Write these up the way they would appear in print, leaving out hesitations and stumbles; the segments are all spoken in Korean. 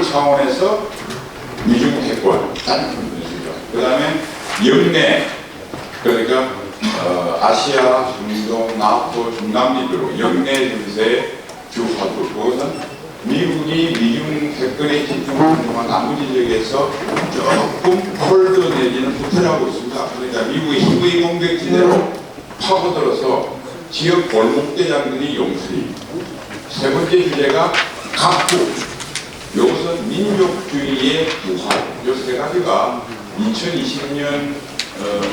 글로벌 차원에서 미중 패권 가장 큰 변수죠. 그 다음에 영내, 그러니까 아시아, 중동, 나토, 중남미로 영내 정세의 주 화두. 그것은 미국이 미중 패권에 집중하는 동안 나머지 지역에서 조금 홀드 내지는 후퇴하고 있습니다. 그러니까 미국의 힘의 공격지대로 파고들어서 지역 골목대장들이 용수리. 세 번째 주제가 각국. 이것은 민족주의의 부활. 이 세 가지가 2020년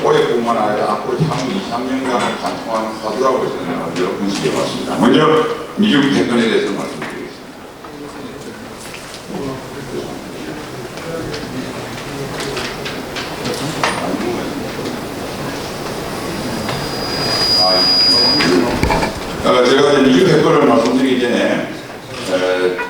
올해뿐만 아니라 앞으로 향후 2, 3년간을 관통하는 화두라고 저는 분석해 봤습니다. 먼저 미중 패권에 대해서 말씀드리겠습니다. 제가 이제 미중 패권을 말씀드리기 전에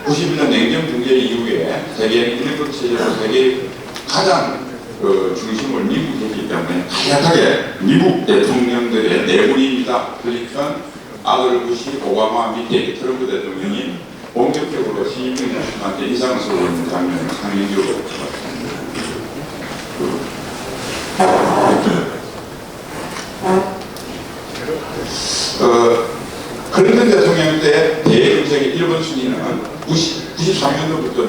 91년 냉전 붕괴 이후에 세계 일국 체제로 세계 가장 중심을 미국이 했기 때문에 하얗게 미국 대통령들의 내분입니다. 그러니까 아들 부시, 오바마 밑에 트럼프 대통령이 본격적으로 시진핑 주석한테 인상을 쓰고 있는 장면을 상징적으로 클린턴 대통령 때 대정책의 1번 순위는 93년도부터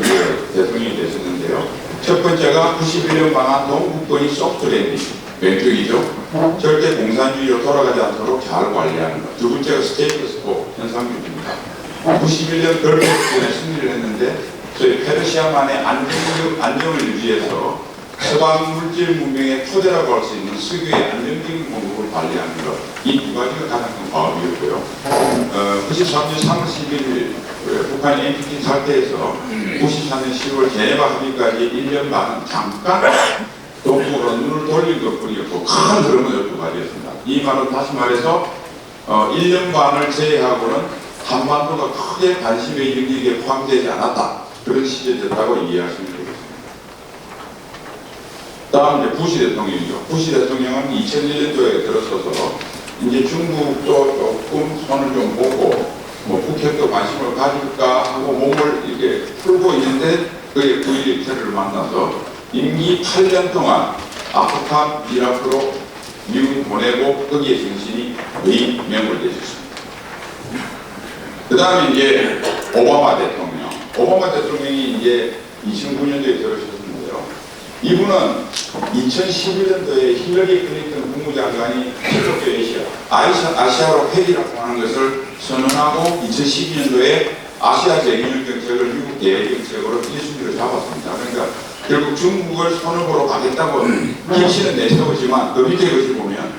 대통령이 되셨는데요. 첫 번째가 91년 방한 동북권이 소프트랜딩, 왼쪽이죠. 절대 공산주의로 돌아가지 않도록 잘 관리하는 것. 두 번째가 스테이터스코, 현상주의입니다. 91년 걸프전에 승리를 했는데 저희 페르시아만의 안정을 유지해서 서방 물질 문명의 토대라고 할 수 있는 석유의 안정적인 공급을 관리하는 것. 이 두 가지가 가장 큰 과업이었고요. 93년 3월 11일 북한의 NPT 사태에서 93년 10월 제네바 합의까지 1년 반은 잠깐 동북으로 눈을 돌린 것뿐이었고 큰 흐름은 12가지였습니다. 이 말은 다시 말해서 1년 반을 제외하고는 한반도가 크게 관심의 영역에 포함되지 않았다. 그런 시절이었다고 이해하시면 되겠습니다. 다음 이제 부시 대통령이죠. 부시 대통령은 2001년도에 들어서서 이제 중국도 조금 손을 좀 보고 북핵도 관심을 가질까 하고 몸을 이렇게 풀고 있는데 그의 부인 테러를 만나서 임기 8년 동안 아프간, 이라크로 미국 보내고 거기에 정신이 거의 매몰되셨습니다. 그 다음에 이제 오바마 대통령. 오바마 대통령이 이제 2009년도에 들어오셨는데요. 이분은 2011년도에 힐러리 클린턴 국무장관이 힐러리 아시아로 회귀라고 하는 것을 선언하고 2012년도에 아시아 재균형 정책을 미국 대외 정책으로 1순위로 잡았습니다. 그러니까 결국 중국을 손으로 가겠다고 김씨는 내세우지만 그 밑에 것을 보면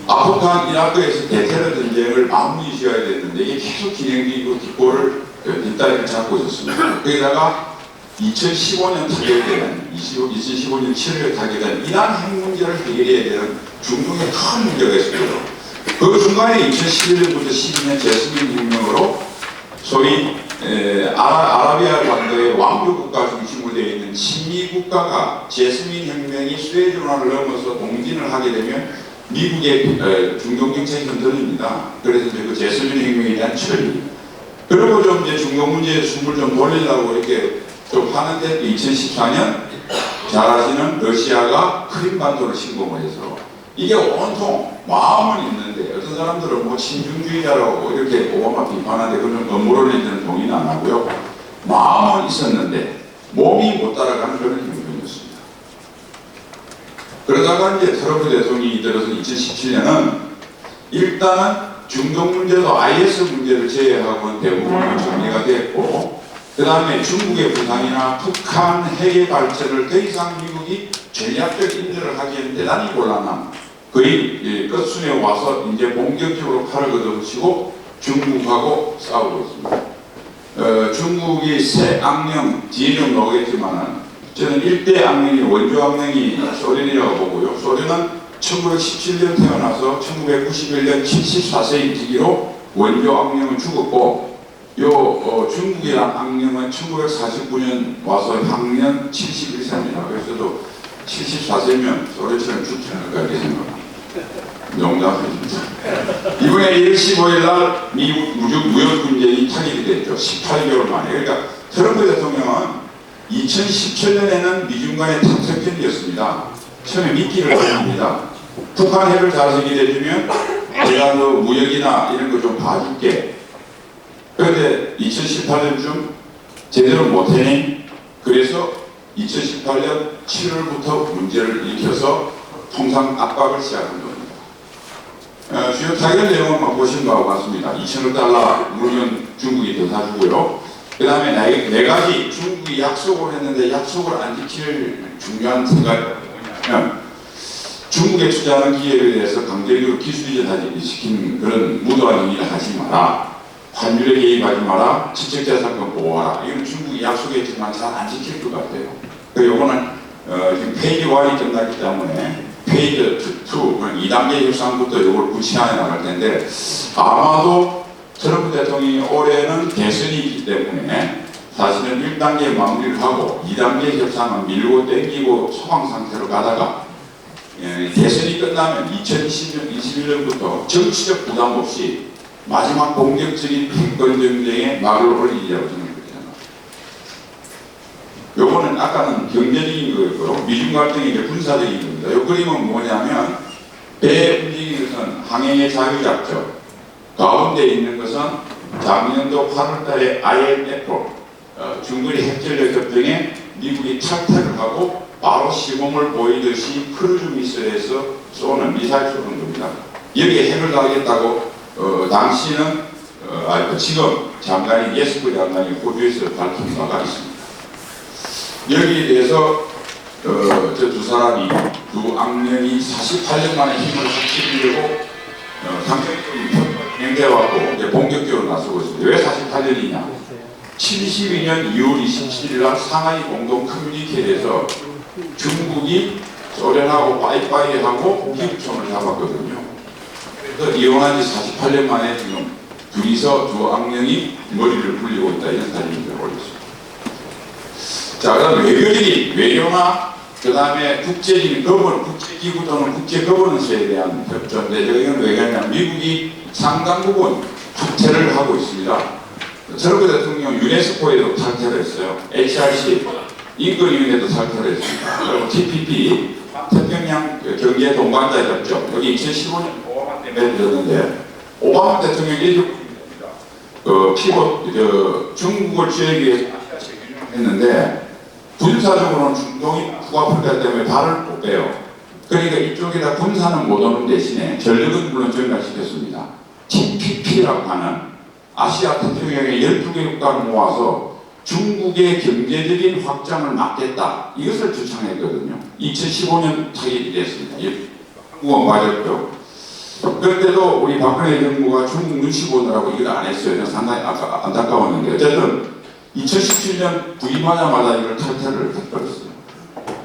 아프간, 이라크에서 대테러 전쟁을 마무리 지어야 됐는데 이게 계속 진행되고 뒷골을 뒷다리를 잡고 있었습니다. 거기다가 2015년 타결된 2015년 7월에 타결된 이란 핵 문제를 해결해야 되는 중동의 큰 문제가 있었고요. 그 중간에 2011년부터 12년 제스민 혁명으로 소위 아라비아 반도의 왕조 국가 중심으로 되어 있는 친미 국가가 제스민 혁명이 수에즈 운하를 넘어서 동진을 하게 되면 미국의 중동 정책이 흔들립니다. 그래서 이제 그 제스민 혁명에 대한 처리. 그리고 좀 이제 중동 문제에 숨을 좀 돌리려고 이렇게 좀 하는데 2014년 잘 아시는 러시아가 크림반도를 침공을 해서 이게 온통 마음은 있는데 어떤 사람들은 뭐 친중주의자라고 이렇게 오바마 비판하는데 그런 음모론에 대한 동의는 안 하고요. 마음은 있었는데 몸이 못 따라가는 그런 행동이었습니다. 그러다가 이제 트럼프 대통령이 들어서 2017년은 일단은 중동 문제도 IS 문제를 제외하고는 대부분 정리가 됐고 그 다음에 중국의 부상이나 북한 핵의 발전을 더 이상 미국이 전략적 인도를 하기에는 대단히 곤란한 거의 끝순에 와서 이제 본격적으로 팔을 걷어붙이고 중국하고 싸우고 있습니다. 중국이 새 악령 뒤에 좀 나오겠지만은 저는 1대 악령이 원조 악령이 소련이라고 보고요. 소련은 1917년 태어나서 1991년 74세인 시기로 원조 악령은 죽었고 중국이란 악령은 1949년 와서 향년 71세입니다. 그래서 74세면 소련처럼 죽지 않을까 이렇게 생각합니다. 농담입니다. 이번에 1월 15일 날 미국 무역 분쟁이 타결이 됐죠. 18개월 만에. 그러니까 트럼프 대통령은 2017년에는 미중 간의 탑sec전이었습니다. 처음에 미끼를 던집니다. 북한 해를 잘 해결해주면 제가 너 무역이나 이런 거 좀 봐줄게. 그런데 2018년쯤 제대로 못해니? 그래서 2018년 7월부터 문제를 일으켜서 통상 압박을 시작한 겁니다. 주요 타결 내용은 보신 바와 같습니다. 2천억 달러 물론 중국이 더 사주고요. 그 다음에 네 가지 중국이 약속을 했는데 약속을 안 지킬 중요한 생각이 뭐냐면 중국에 투자하는 기회에 대해서 강제적으로 기술 이전시키는 그런 무도한 행위를 하지 마라. 환율에 개입하지 마라. 지적재산권 보호하라. 이건 중국이 약속했지만 잘 안 지킬 것 같아요. 그리고 이거는 지금 페이지 1이 끝났기 때문에 페이지 2, 2단계 협상부터 이걸 구체화해 나갈 텐데 아마도 트럼프 대통령이 올해는 대선이 있기 때문에 사실은 1단계 마무리를 하고 2단계 협상은 밀고 땡기고 소강 상태로 가다가 대선이 끝나면 2021년부터 정치적 부담 없이 마지막 본격적인 패권 전쟁에 막을 올리려고 저는 그렇게 생각합니다. 요거는 아까는 경제적인 거였고 미중 갈등이 이제 군사적인 겁니다. 요 그림은 뭐냐면 배 움직이는 것은 항행의 자유작전, 가운데 있는 것은 작년도 8월달에 IMF 중거리 핵전력 협정에 미국이 탈퇴를 하고 바로 시범을 보이듯이 크루즈 미사일에서 쏘는 미사일 쏘는 겁니다. 여기에 핵을 달겠다고 당시는 지금 장관이 예스프 장관이 호주에서 밝힌 바가 있습니다. 여기에 대해서 저 두 사람이 두 악령이 48년 만에 힘을 합치려고 상당히 좀 행대해왔고 이제 본격적으로 나서고 있습니다. 왜 48년이냐? 72년 2월 27일 날 상하이 공동 커뮤니케에서 중국이 소련하고 빠이빠이하고 미국 손을 잡았거든요. 그래서 이혼한 지 48년 만에 지금 둘이서 두 악령이 머리를 굴리고 있다 이런 사진을 올렸습니다. 자, 그다음 외교적인 외교나 그 다음에 국제적인 국제기구 또는 국제거버넌스에 대한 협조인데 저희는 왜 그러냐면 미국이 상당 부분 탈퇴를 하고 있습니다. 트럼프 대통령 유네스코에도 탈퇴를 했어요. HRC 인권위원회도 탈퇴를 했습니다. 그리고 TPP 태평양 경제 동반자 협정 여기 2015년 오바마 때 맺어졌는데 오바마 대통령이 이렇게 피봇 중국을 취하기 위해서 아시아식 유명을 했는데 군사적으로는 중동이 북아프리카 때문에 발을 못 빼요. 그러니까 이쪽에다 군사는 못 오는 대신에 전력은 물론 전가시켰습니다. TPP라고 하는 아시아 태평양의 12개 국가를 모아서 중국의 경제적인 확장을 막겠다. 이것을 주창했거든요. 2015년 타결이 됐습니다. 한국은 맞았고요. 그런데도 우리 박근혜 정부가 중국 눈치 보느라고 이걸 안 했어요. 상당히 안타까웠는데 어쨌든 2017년 부임하자마자 이걸 탈퇴를 해버렸어요.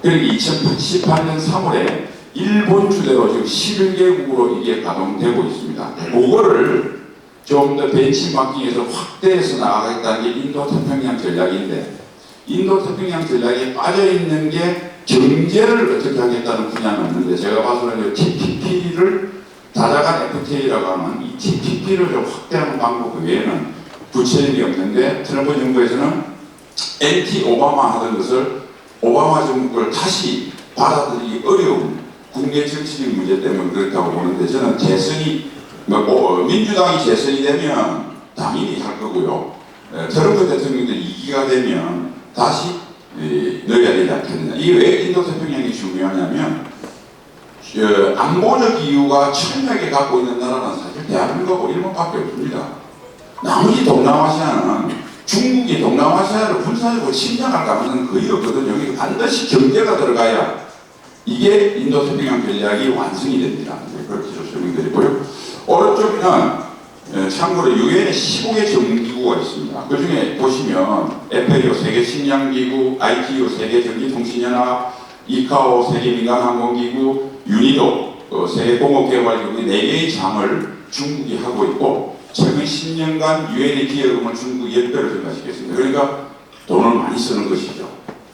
그러니까 2018년 3월에 일본 주대로 지금 11개국으로 이게 가동되고 있습니다. 그거를 좀 더 벤치마킹에서 확대해서 나가겠다는 게 인도태평양 전략인데 인도태평양 전략에 빠져있는 게 경제를 어떻게 하겠다는 분야는 없는데 제가 봐서는 TPP를 다자간 FTA라고 하는 이 TPP를 좀 확대하는 방법 외에는 구체적이 없는데 트럼프 정부에서는 엔티 오바마 하던 것을 오바마 정부를 다시 받아들이기 어려운 국내 정치적 문제 때문에 그렇다고 보는데 저는 재선이 민주당이 재선이 되면 당연히 할 거고요. 트럼프 대통령도 2기가 되면 다시 넣어야 되지 않겠느냐. 이게 왜 인도태평양이 중요하냐면 안보적 이유가 철저하게 갖고 있는 나라는 사실 대한민국하고 일본밖에 없습니다. 나머지 동남아시아는 중국이 동남아시아를 군사적으로 침략할 가능성은 거의 없거든요. 여기 반드시 경제가 들어가야 이게 인도태평양 전략이 완성이 됩니다. 그렇게 설명드리고요. 오른쪽에는 참고로 유엔에 15개 정기구가 있습니다. 그 중에 보시면 FAO 세계 식량기구, ITU 세계 전기통신연합, 이카오 세계 민간항공기구, 유니도 세계 공업개발기구 4개의 장을 중국이 하고 있고 최근 10년간 유엔의 기여금을 중국이 10배로 증가시켰습니다. 그러니까 돈을 많이 쓰는 것이죠.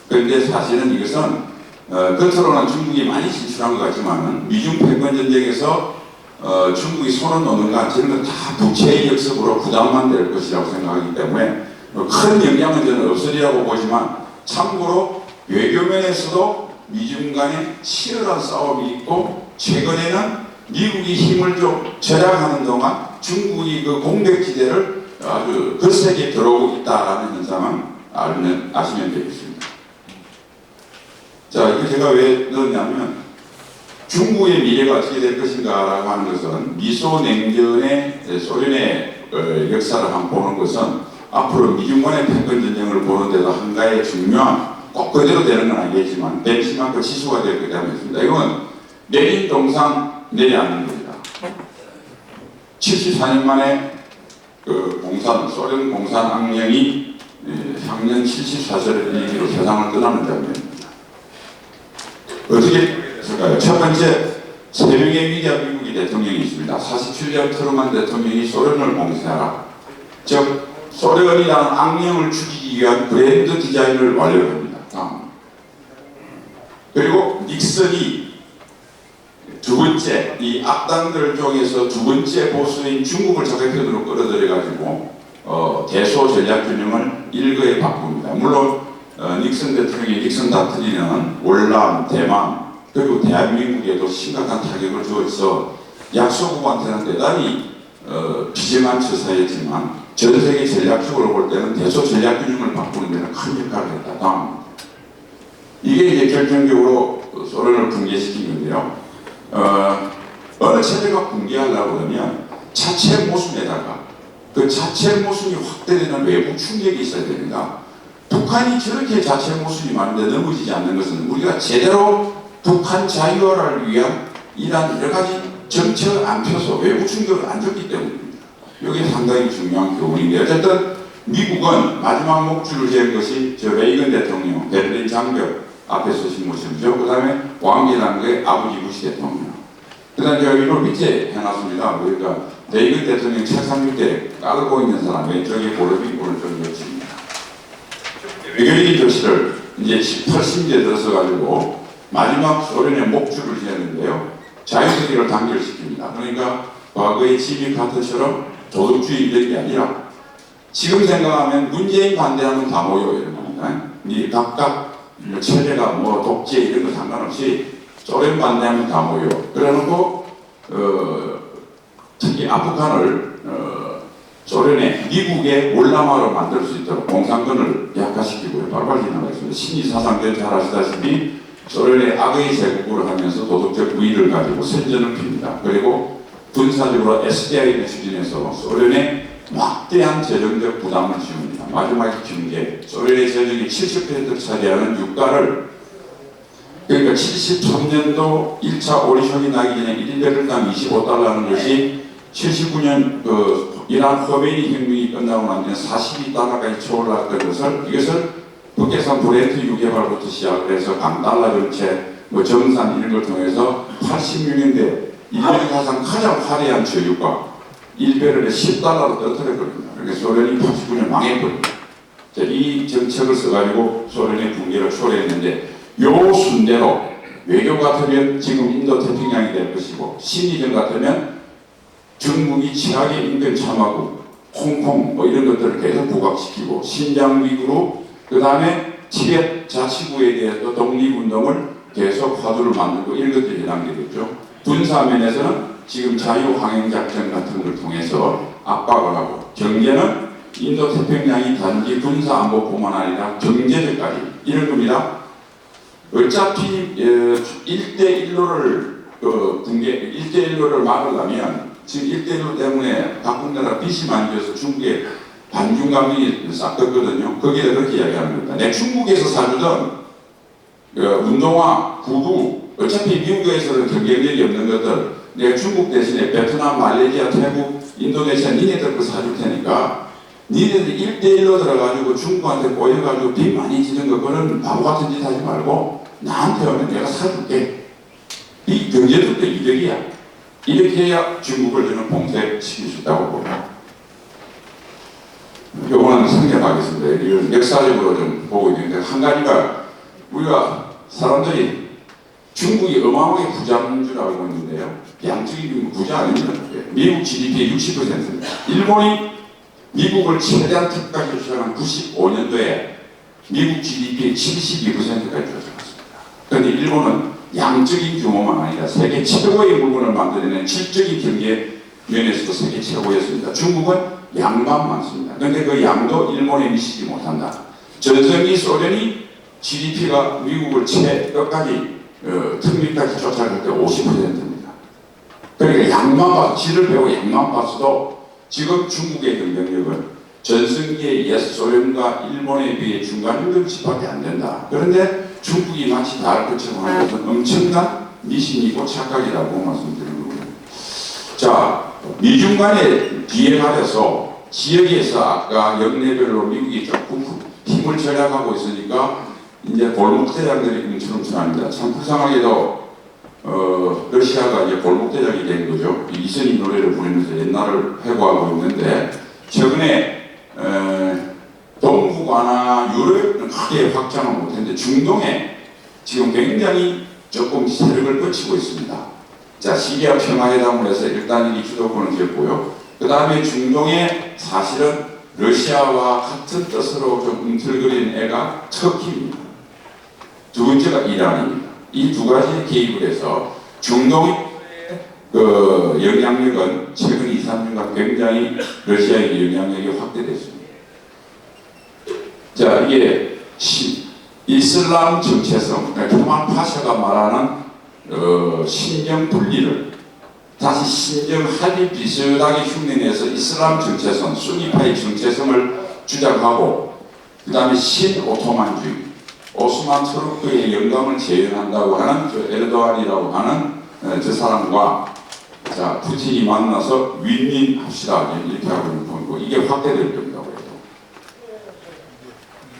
그런데 사실은 이것은 겉으로는 중국이 많이 진출한 것 같지만 미중 패권 전쟁에서 중국이 손을 놓는 것 저는 다 부채의 역습으로 부담만 될 것이라고 생각하기 때문에 큰 영향은 저는 없으리라고 보지만 참고로 외교면에서도 미중 간에 치열한 싸움이 있고, 최근에는 미국이 힘을 좀 절약하는 동안 중국이 그 공백지대를 아주 거세게 들어오고 있다라는 현상은 아시면 되겠습니다. 자, 이거 제가 왜 넣었냐면, 중국의 미래가 어떻게 될 것인가라고 하는 것은 미소 냉전의 소련의 역사를 한번 보는 것은 앞으로 미중 간의 패권 전쟁을 보는 데도 한가의 중요한, 꼭 그대로 되는 건 아니겠지만 벤치마크 지수가 될 거라고 했습니다. 이건 내린 동상 내려앉는 겁니다. 74년 만에 그 소련 공산 악령이 향년 74세를 일기로 세상을 떠나는 장면입니다. 어떻게 했을까요? 첫 번째, 3명의 위대한 미국의 대통령이 있습니다. 47년 트루만 대통령이 소련을 봉쇄하라, 즉 소련이라는 악령을 죽이기 위한 브랜드 디자인을 완료합니다. 그리고 닉슨이 두 번째, 이 악당들 중에서 두 번째 보수인 중국을 자기 편으로 끌어들여가지고 대소 전략균형을 일거에 바꿉니다. 물론 닉슨 대통령이 닉슨 다트리는 월남, 대만, 그리고 대한민국에도 심각한 타격을 주어서 약소국한테는 대단히 비정한 처사였지만 전 세계 전략적으로 볼 때는 대소 전략균형을 바꾸는 데는 큰 역할을 했다. 다음, 이게 이제 결정적으로 소련을 붕괴시킨 건데요. 어느 체제가 붕괴하려고 그러면 자체 모순에다가 그 자체 모순이 확대되는 외부 충격이 있어야 됩니다. 북한이 저렇게 자체 모순이 많은데 넘어지지 않는 것은 우리가 제대로 북한 자유화를 위한 이러한 여러 가지 정책을 안 펴서 외부 충격을 안 줬기 때문입니다. 이게 상당히 중요한 교훈인데, 어쨌든 미국은 마지막 목줄을 재은 것이 저 레이건 대통령, 베를린 장벽 앞에 서신 모습이죠. 그 다음에 왕기남의 아버지 부시 대통령. 그 다음에 제가 이걸 밑에 해놨습니다. 그러니까 레이건 대통령 책상 밑에 깔고 있는 사람 왼쪽에 고르비, 오른쪽에 여치입니다. 외교적인 조치를 이제 18세기에 들어서가지고 마지막 소련의 목줄을 재는데요. 자유주의를 단결시킵니다. 그러니까 과거의 지미 카터처럼 도덕주의 이런 게 아니라 지금 생각하면 문재인 반대하면 다 모여 이런 겁니다. 이 각각 체제가 뭐 독재 이런 거 상관없이 소련 반대하면 다 모여. 그래놓고 특히 아프간을 소련의 미국의 월남화로 만들 수 있도록 공산권을 약화시키고요. 발발 지나가겠습니다. 신의사상들 잘 아시다시피 소련의 악의 제국을 하면서 도덕적 우위를 가지고 선전을 핍니다. 그리고 군사적으로 SDI를 추진해서 소련의 막대한 재정적 부담을 지웁니다. 마지막에 핑계, 소련의 재정이 70% 차지하는 유가를, 그러니까 73년도 1차 오리션이 나기 전에 1배럴당 25달러라는 것이 79년 이란 허메니 혁명이 끝나고 난 뒤에 42달러까지 초월했던 것을, 이것을 북해산 브렌트 유개발부터 시작을 해서 강달러 정책, 정산 이런 걸 통해서 86년대 인류 사상 가장 화려한 저유가 1배럴에 10달러로 떨어뜨려버립니다. 그러니까 소련이 89년 망해버립니다. 이 정책을 써가지고 소련의 붕괴를 초래했는데, 요 순대로 외교 같으면 지금 인도 태평양이 될 것이고, 신의전 같으면 중국이 최악의 인권 참하고 홍콩 이런 것들을 계속 부각시키고, 신장 위구르, 그 다음에 티벳 자치구에 대해서 독립운동을 계속 화두를 만들고 이런 것들이 해당되겠죠. 군사면에서는 지금 자유항행작전 같은 걸 통해서 압박을 하고, 경제는 인도 태평양이 단지 군사안보뿐만 아니라 경제적까지 이런 겁니다. 어차피 1대1로를 붕괴, 1대1로를 막으려면 지금 1대1로 때문에 각국나라 빚이 많이 져서 중국에 반중감이 싹 떴거든요. 거기에 그렇게 이야기하는 겁니다. 내 중국에서 사주던 운동화, 구두, 어차피 미국에서는 경쟁력이 없는 것들 내가 중국 대신에 베트남, 말레이시아, 태국, 인도네시아 니네들 거 사줄 테니까 니네들이 1대1로 들어가지고 중국한테 꼬여가지고 빚 많이 지는 거, 그거는 바보 같은 짓 하지 말고 나한테 오면 내가 사줄게. 이 경제적도 이득이야. 이렇게 해야 중국을 저는 봉쇄시킬 수 있다고 봅니다. 요거는 생략하겠습니다. 이걸 역사적으로 좀 보고 있는데, 한 가지가 우리가 사람들이 중국이 어마어마하게 부자인 줄 알고 있는데요. 양적인 부자 아닙니다. 미국 GDP의 60%입니다. 일본이 미국을 최대한 특가로 시작한 95년도에 미국 GDP의 72%까지 조성했습니다. 그런데 일본은 양적인 규모만 아니라 세계 최고의 물건을 만들어내는 질적인 경제 면에서도 세계 최고였습니다. 중국은 양만 많습니다. 그런데 그 양도 일본에 미치지 못한다. 전성기 소련이 GDP가 미국을 끝까지 턱밑까지 쫓아갈 때 50%입니다. 그러니까 양만 봐서 질을 배우고 양만 봐서도 지금 중국의 경쟁력은 전성기의 옛 소련과 일본에 비해 중간 정도씩밖에 안 된다. 그런데 중국이 마치 다를 것처럼 하는 것은 엄청난 미신이고 착각이라고 말씀드리는 거예요. 자, 미중 간에 비행하려서 지역에서 아까 영내별로 미국이 조금 힘을 절약하고 있으니까 이제 골목대장들이 움츠럼츠합니다. 참 불쌍하게도 러시아가 이제 골목대장이 된 거죠. 이선희 노래를 부르면서 옛날을 회고하고 있는데 최근에 동북아나 유럽은 크게 확장을 못했는데 중동에 지금 굉장히 조금 세력을 뻗치고 있습니다. 자, 시리아 평화회담을 해서 일단 이 주도권을 쥐었고요. 그 다음에 중동에 사실은 러시아와 같은 뜻으로 좀 움틀거리는 애가 터키입니다. 두 번째가 이란입니다. 이 두 가지 개입을 해서 중동의 그 영향력은 최근 2, 3년간 굉장히 러시아의 영향력이 확대됐습니다. 자, 이게 이슬람 정체성, 케말 파샤가 말하는 신정 분리를 다시 신정하기 비슷하게 흉내내서 이슬람 정체성, 수니파의 정체성을 주장하고 그 다음에 신오토만주의, 오스만 투르크의 영광을 재현한다고 하는 저 에르도안이라고 하는 저 사람과 자, 푸틴이 만나서 윈윈합시다 이렇게 하고 있는 거고 이게 확대될 겁니다.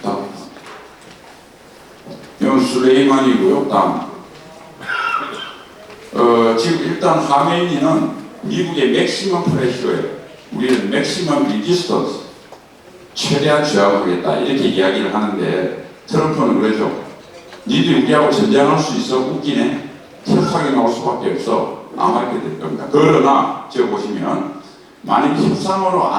다음 이건 술레이만이고요. 다음 지금 일단 하메니는 미국의 맥시멈 프레셔에 우리는 맥시멈 리지스턴스 최대한 저항하겠다 이렇게 이야기를 하는데 트럼프는 그러죠. 니들이 우리하고 전쟁할 수 있어? 웃기네. 협상에 나올 수밖에 없어. 안 하게 될 겁니다. 그러나 제가 보시면 만약 협상으로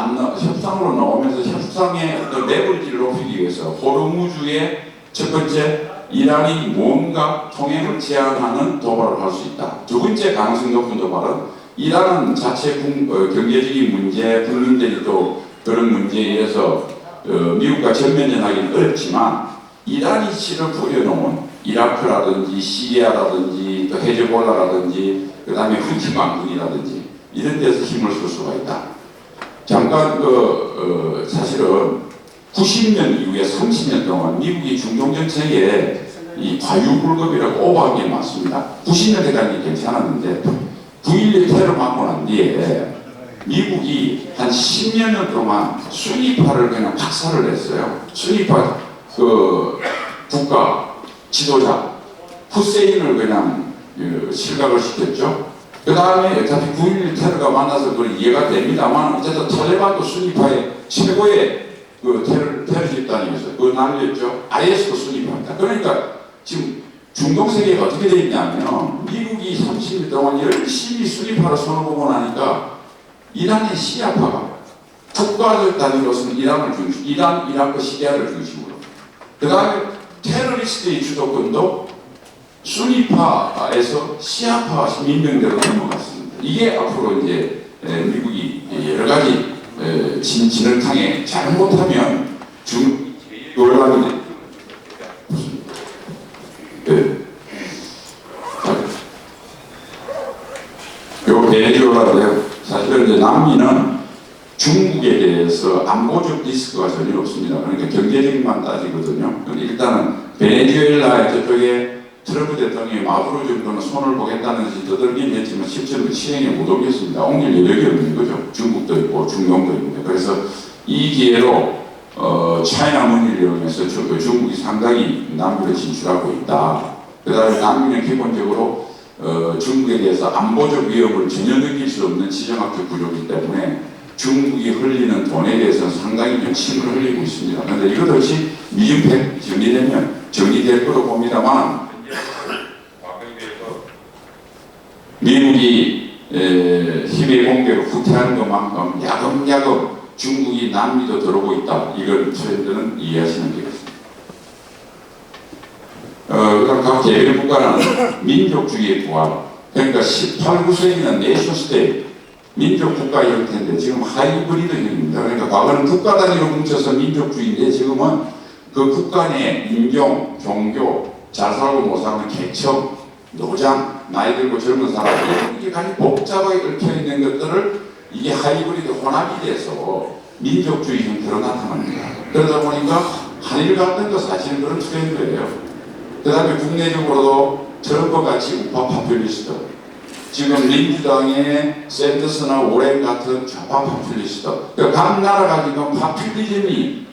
나오면서 협상의 어떤 레벨지를 높이기 위해서 호르무즈의 첫 번째 이란이 뭔가 통행을 제한하는 도발을 할 수 있다. 두 번째 가능성 높은 도발은 이란은 자체 경제적인 문제, 국민들이 또 그런 문제에 의해서 미국과 전면전하기는 어렵지만 이란이 실을 부려놓은 이라크라든지 시리아라든지 또 헤즈볼라라든지 그 다음에 후티 반군이라든지 이런 데서 힘을 쓸 수가 있다. 잠깐 사실은 90년 이후에 30년 동안 미국이 중동 정책에 이 과유불급이라고 오버한 게 많습니다. 90년대까지 괜찮았는데 9.11 테러 맞고 난 뒤에 미국이 한 10년 동안 수니파를 그냥 박살을 냈어요. 수니파 국가 지도자 후세인을 그냥 실각을 시켰죠. 그 다음에 어차피 9.11 테러가 만나서 그건 이해가 됩니다만 어쨌든 탈레반도 수니파의 최고의 테러 집단이었어요. 그거 날렸죠. IS도 수니파입니다. 그러니까 지금 중동 세계가 어떻게 되어 있냐면 미국이 30년 동안 열심히 수니파로 손을 보고 나니까 이란의 시아파가 국가적 단위로서는 이란, 이라크, 시리아를 중심으로 그 다음에 테러리스트의 주도권도 수니파에서 시아파 민병대로 넘어갔습니다. 이게 앞으로 이제 미국이 여러 가지 진을 당해 잘못하면 논란이 요 베네수엘라인데요. 사실은 이제 남미는 중국에 대해서 안보적 리스크가 전혀 없습니다. 그러니까 경제적인만 따지거든요. 일단은 베네수엘라 저쪽에 트럼프 대통령이 마두로 정도는 손을 보겠다는 것이 떠들긴 했지만 실제로 시행에 못 오겠습니다. 옮길 여력이 없는 거죠. 중국도 있고 중동도 있고. 그래서 이 기회로 차이나 머니를 이용해서 중국이 상당히 남미로 진출하고 있다. 그 다음에 남미는 기본적으로 중국에 대해서 안보적 위협을 전혀 느낄 수 없는 지정학적 구조이기 때문에 중국이 흘리는 돈에 대해서는 상당히 좀 침을 흘리고 있습니다. 그런데 이것 없이 미중팩 정리되면 정리될 거로 봅니다만 미국이 힘의 공개로 후퇴하는 것만큼 야금야금 중국이 남미도 들어오고 있다. 이걸 트렌드는 이해하시면 되겠습니다. 그러니까 각 개별 국가는 민족주의에 부합. 그러니까 18, 9세기는 내션스테이트 민족 국가 형태인데 지금 하이브리드형입니다. 그러니까 과거는 국가 단위로 뭉쳐서 민족주의인데 지금은 그 국가 내 인종, 종교, 잘 살고 못 사는 계층, 노장, 나이 들고 젊은 사람 이게 아주 복잡하게 얽혀 있는 것들을 이게 하이브리드 혼합이 돼서 민족주의 형태로 나타납니다. 그러다 보니까 한일 갈등도 사실은 그런 트렌드예요. 그 다음에 국내적으로도 트럼프 같이 우파 파퓰리스트, 지금 민주당의 샌더스나 오렌 같은 좌파 파퓰리스트, 그러니까 각 나라가 지금 파퓰리즘이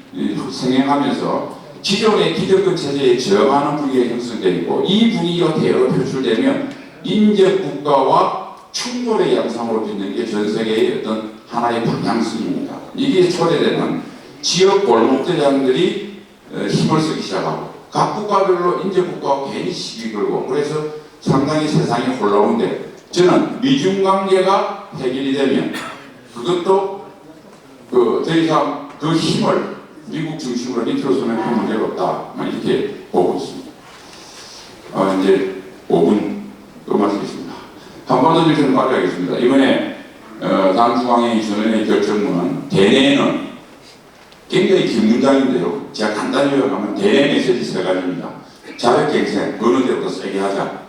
생행하면서 기존의 기득권 체제에 저항하는 분위기가 형성되어 있고, 이 분위기가 대으로 표출되면 인재 국가와 충돌의 양상으로 빚는 게 전 세계의 어떤 하나의 방향성입니다. 이게 초래되는 지역 골목대장들이 힘을 쓰기 시작하고, 각 국가별로 인재 국가와 괜히 시비 걸고, 그래서 상당히 세상이 혼란한데, 저는 미중 관계가 해결이 되면 그것도 더 이상 그 힘을 미국 중심으로 밑으로 서는 큰 문제가 없다, 이렇게 보고 있습니다. 이제 5분 끝마치겠습니다. 한 번 더 이렇게 말하겠습니다. 이번에 당중앙회 전원의 결정문은 대내는 굉장히 긴 문장인데요. 제가 간단히 요약하면 대내 메시지 세 가지입니다. 자력갱생, 어느 때보다 세게 하자.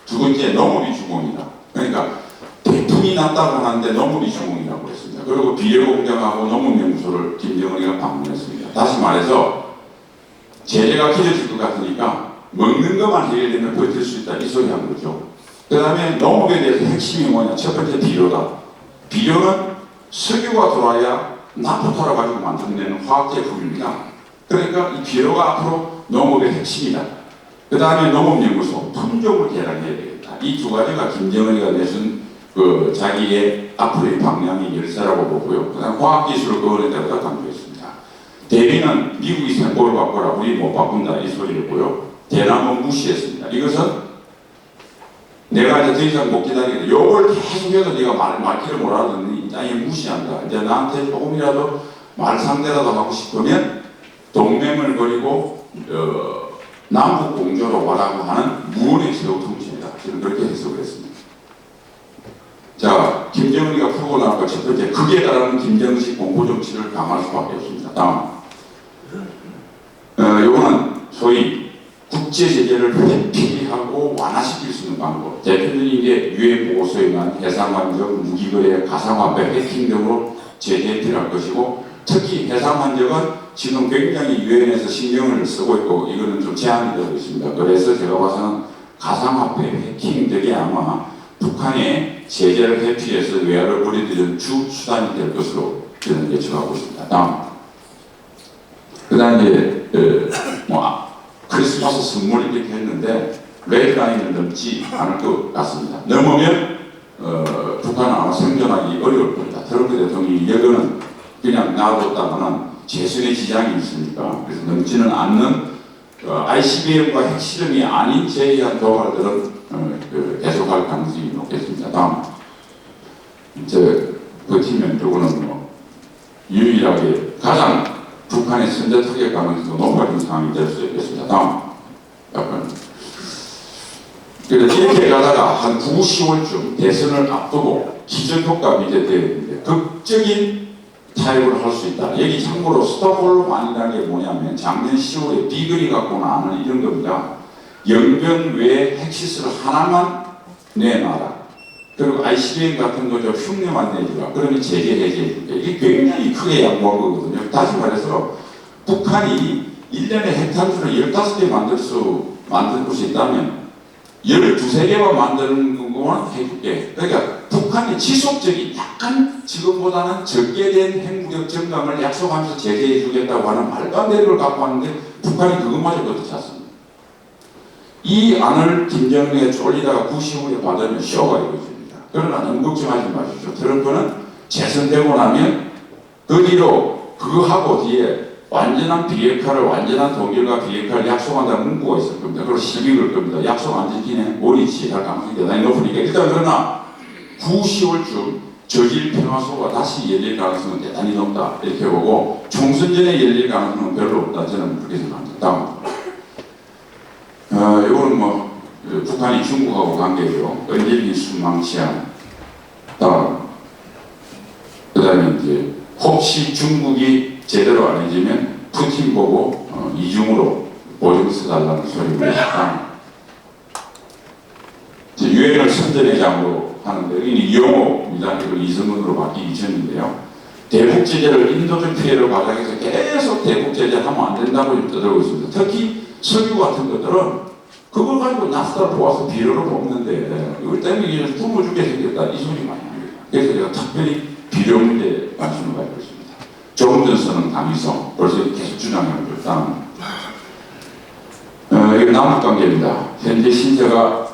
두 번째, 농업이 주공이다. 그러니까 태풍이 났다고 하는데 농업이 주공이라고 했습니다. 그리고 비료공장하고 농업연구소를 김정은이가 방문했습니다. 다시 말해서 제재가 길어질 것 같으니까 먹는 것만 해결되면 버틸 수 있다, 이 소리 한 거죠. 그 다음에 농업에 대해서 핵심이 뭐냐? 첫 번째 비료다. 비료는 석유가 들어와야 나프타로 가지고 만들어내는 화학제품입니다. 그러니까 이 비료가 앞으로 농업의 핵심이다. 그 다음에 농업연구소, 품종을 개량해야 되겠다. 이 두 가지가 김정은이가 내준 자기의 앞으로의 방향의 열쇠라고 보고요. 그 다음 과학기술을 그거는 데다가 강조했습니다. 대비는 미국이 생각을 바꾸라, 우리 못 바꾼다, 이 소리였고요. 대남은 무시했습니다. 이것은 내가 이제 더 이상 못 기다리겠다. 요걸 계속해서 네가 말귀를 못 알아듣니 아예 무시한다. 이제 나한테 조금이라도 말 상대라도 하고 싶으면 동맹을 벌이고 남북 공조로 와라고 하는 무언의 새우 통치입니다. 저는 그렇게 해석을 했습니다. 자, 김정은이가 풀고 나온 것 첫 번째, 극에 달하는 김정은식 공포 정치를 강화할 수밖에 없습니다. 다음, 요거는 소위 국제 제재를 회피하고 완화시킬 수 있는 방법. 대표적인 게 유엔 보고서에 의한 해상환적, 무기거래, 가상화폐, 해킹 등으로 제재 회피할 것이고, 특히 해상환적은 지금 굉장히 유엔에서 신경을 쓰고 있고 이거는 좀 제한이 되고 있습니다. 그래서 제가 봐서는 가상화폐, 해킹 등이 아마 북한의 제재를 회피해서 외화를 벌이는 주 수단이 될 것으로 저는 예측하고 있습니다. 다음, 그 다음에 이제 크리스마스 선물 이렇게 했는데 레드라인을 넘지 않을 것 같습니다. 넘으면 북한은 아마 생존하기 어려울 겁니다. 트럼프 대통령이 이거는 그냥 놔뒀다가는 재선의 지장이 있으니까, 그래서 넘지는 않는 ICBM과 핵실험이 아닌 제의한 도발들은 계속할 가능성이 높겠습니다. 다음, 이제 버티면 요거는 유일하게 가장 북한의 선제 타격 가능성이 높아진 상황이 될 수 있겠습니다. 다음, 그래서 이렇게 가다가 한 9, 10월쯤 대선을 앞두고 기저효과가 이제 되는데 극적인 타협을 할 수 있다. 여기 참고로 스톡홀름 안이라는 게 뭐냐면 작년 10월에 비글이 갖고 나는 이런 겁니다. 영변 외에 핵시설 하나만 내놔라. 그리고 ICBM 같은 거 좀 흉내만 내주라. 그러면 제재 해제해줄게. 이게 굉장히 크게 양보한 거거든요. 다시 말해서 북한이 1년에 핵탄두를 15개 만들 수 있다면 12~13개만 만드는 것만 해줄게. 그러니까 북한이 지속적인 약간 지금보다는 적게 된 핵무력 정강을 약속하면서 제재해 주겠다고 하는 말도 안 되는 걸 갖고 왔는데 북한이 그것마저 거두지 않습니다. 이 안을 김정은에 쫄리다가 90월에 받으면 쇼가 이루어집니다. 그러나 너무 걱정하지 마십시오. 트럼프는 재선되고 나면 그 뒤로 그거하고 뒤에 완전한 비핵화를, 완전한 동결과 비핵화를 약속한다는 문구가 있을 겁니다. 그리고 시비 걸 겁니다. 약속 안 지키네 원위치 할 가능성이 대단히 높으니까 일단 그러나 9, 10월쯤 저질 평화소가 다시 열릴 가능성은 대단히 높다 이렇게 보고 총선 전에 열릴 가능성은 별로 없다 저는 그렇게 생각합니다. 다음, 이거는 북한이 중국하고 관계로 언제든지 순망치한 다음 그다음에 이제 혹시 중국이 제대로 안 해주면 푸틴 보고 이중으로 보증 써달라는 소리고요. 유엔을 선전회장으로 하는데 이 영호입니다. 이걸 이승문으로 바뀌기 전인데요. 대북 제재를 인도적 피해를 가장해서 계속 대북 제재를 하면 안 된다고 떠들고 있습니다. 특히 석유 같은 것들은 그걸 가지고 나스다를 모아서 비료로 뽑는데 이걸 때문에 굶어 죽게 생겼다 이 소리 많이 합니다. 그래서 제가 특별히 비료 문제에 관심을 가지고 있습니다. 조금 전 선언 당위성 벌써 계속 주장하는 걸 이게 남북관계입니다. 현재 신세가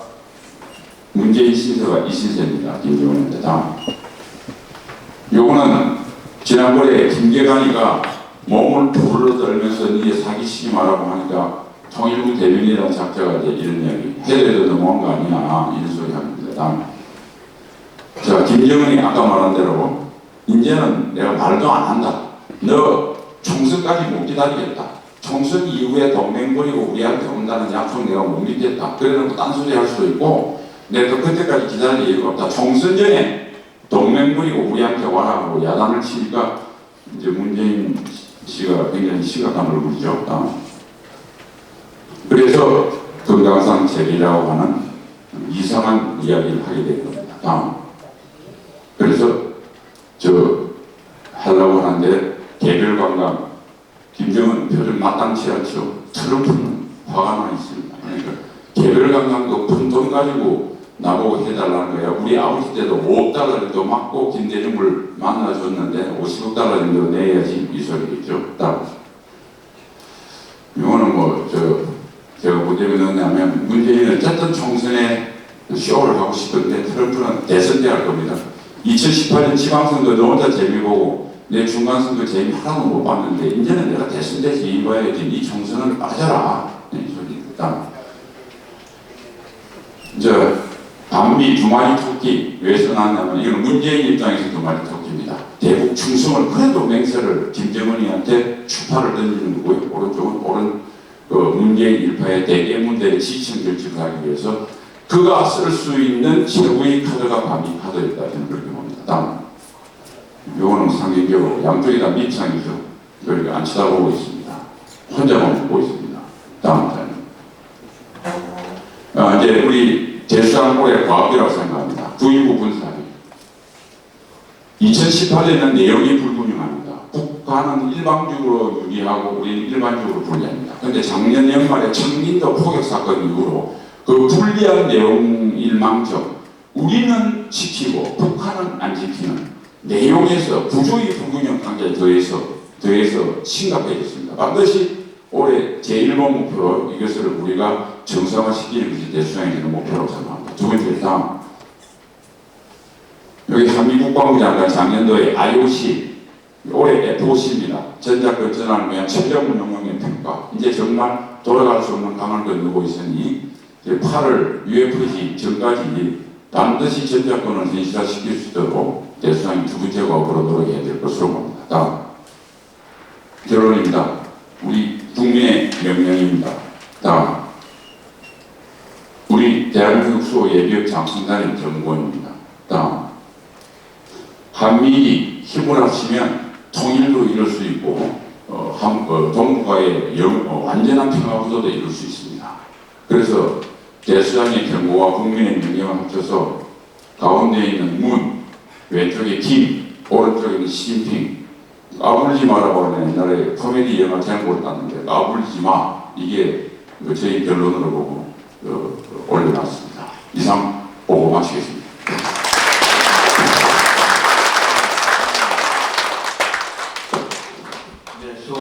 문재인 신세가 이 신세입니다. 김정은인데 다음 요거는 지난번에 김계관이가 몸을 부르러 떨면서 니네 사기치지 말라고 하니까 통일부 대변인이라는 작자가 이제 이런 이야기 해도 너무한 거 아니야 이런 소리 합니다. 다음 자 김정은이 아까 말한 대로 이제는 내가 말도 안 한다. 너 총선까지 못 기다리겠다. 총선 이후에 동맹 버리고 우리한테 온다는 약속 내가 못 믿겠다. 그래놓고 딴소리 할 수도 있고 내가 그때까지 기다릴 이유가 없다. 총선 전에 동맹 버리고 우리한테 와라 하고 야단을 치니까 이제 문재인 씨가 굉장히 심각한 얼굴이죠. 그래서 금강산 제리라고 하는 이상한 이야기를 하게 된 겁니다. 그래서 하려고 하는데 개별 관광 김정은 표정 마땅치 않죠. 트럼프는 화가 나 있습니다. 그러니까 개별 관광 그 푼 돈 가지고 나보고 해달라는 거야. 우리 아버지 때도 5억 달러 정도 맞고 김대중을 만나줬는데 50억 달러 정도 내야지 이 소리겠죠. 이거는 제가 뭐때문에 넣었냐면 문재인은 어쨌든 총선에 쇼를 하고 싶은데 트럼프는 대선 때 할 겁니다. 2018년 지방선거 너 혼자 재미 보고 내 중간선거 재미 하나도 못 봤는데 이제는 내가 대선 때 재미 봐야지 이 총선은 빠져라. 이 소리입니다. 반미 두 마리 토끼 왜 써놨냐면 이건 문재인 입장에서 두 마리 토끼입니다. 대북 충성을 그래도 맹세를 김정은이한테 추파를 던지는 거고요. 오른쪽은 문재인 일파의 대개문대의 지층 결집을 하기 위해서 그가 쓸 수 있는 최고의 카드가 반미 카드였다 저는 그렇게 봅니다. 다음 요거는 상징적으로 양쪽이 다 밑창이죠. 그걸 안 쳐다보고 있습니다. 혼자만 보고 있습니다. 다음 이제 우리 대수한 올해 과학이라고 생각합니다. 9.19 군사합의 2018년에는 내용이 불분명합니다. 북한은 일방적으로 유리하고 우리는 일반적으로 불리합니다. 그런데 작년 연말에 청린도 포격 사건 이후로 그 불리한 내용일망정 우리는 지키고 북한은 안 지키는 내용에서 구조의 불균형 관계에 더해서 심각해졌습니다. 반드시 올해 제1번 목표로 이것을 우리가 정상화시키는 것이 대수장이 되는 목표라고 생각합니다. 두 번째 다음 여기 한미 국방부 장관 작년도에 IOC 올해 FOC입니다. 전작권 전환을 위한 최종 운영령의 평가 이제 정말 돌아갈 수 없는 강을 건너고 있으니 8월 UFC 전까지 반드시 전작권을 현실화시킬 수 있도록 대수장이 두 번째 과업으로 노력해야 될 것으로 봅니다. 다음 결론입니다. 우리 국민의 명령입니다. 다음 우리 대한민국 수호 예비역 장성단의 정권입니다. 다음 한미일이 힘을 합치면 통일도 이룰 수 있고 동북아의 완전한 평화 구도도 이룰 수 있습니다. 그래서 대수장의 경고와 국민의 명령을 합쳐서 가운데 있는 문, 왼쪽에 김, 오른쪽에 있는 시진핑 까불지 마라고 하는 옛날에 코미디 영화 제목을 땄는데 까불지 마 이게 저희 결론으로 보고 올려놨습니다. 이상 보고 마치겠습니다.